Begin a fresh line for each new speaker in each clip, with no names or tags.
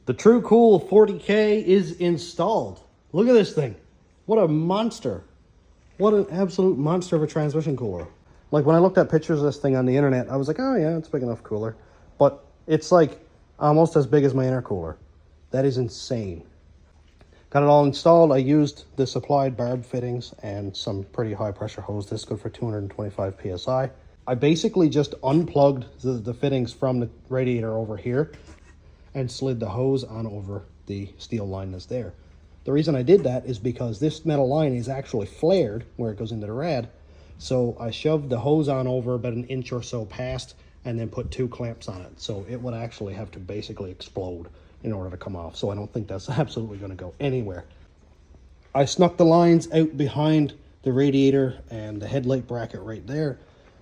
The TrueCool 40K is installed. Look at this thing. What a monster. What an absolute monster of a transmission cooler. Like when I looked at pictures of this thing on the internet, I was like, oh yeah, it's a big enough cooler. But it's like almost as big as my intercooler. That is insane. Got it all installed. I used the supplied barb fittings and some pretty high pressure hose. This is good for 225 PSI. I basically just unplugged the fittings from the radiator over here and slid the hose on over the steel line that's there. The reason I did that is because this metal line is actually flared where it goes into the rad. So I shoved the hose on over about an inch or so past and then put 2 clamps on it. So it would actually have to basically explode in order to come off. So I don't think that's absolutely going to go anywhere. I snuck the lines out behind the radiator and the headlight bracket right there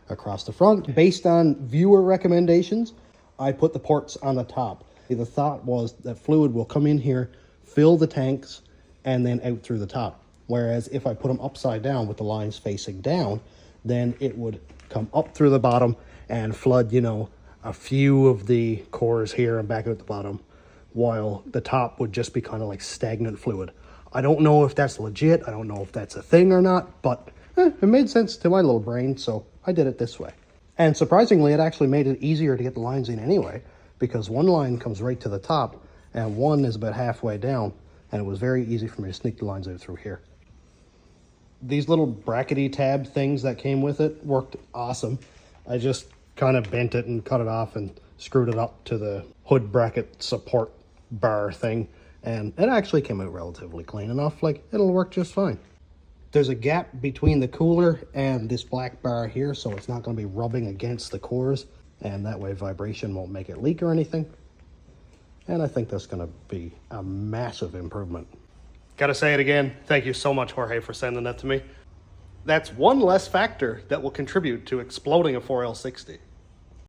across the front. Based on viewer recommendations, I put the ports on the top. The thought was that fluid will come in here, fill the tanks, and then out through the top. Whereas if I put them upside down with the lines facing down, then it would come up through the bottom and flood, you know, a few of the cores here and back out the bottom, while the top would just be kind of like stagnant fluid. I don't know if that's legit. I don't know if that's a thing or not, but it made sense to my little brain, so I did it this way. And surprisingly, it actually made it easier to get the lines in anyway, because one line comes right to the top and one is about halfway down, and it was very easy for me to sneak the lines out through here. These little brackety tab things that came with it worked awesome. I just kind of bent it and cut it off and screwed it up to the hood bracket support bar thing, and it actually came out relatively clean enough. Like, it'll work just fine. There's a gap between the cooler and this black bar here, so it's not going to be rubbing against the cores, and that way vibration won't make it leak or anything. And I think that's going to be a massive improvement. Gotta say it again, thank you so much, Jorge, for sending that to me. That's one less factor that will contribute to exploding a 4L60.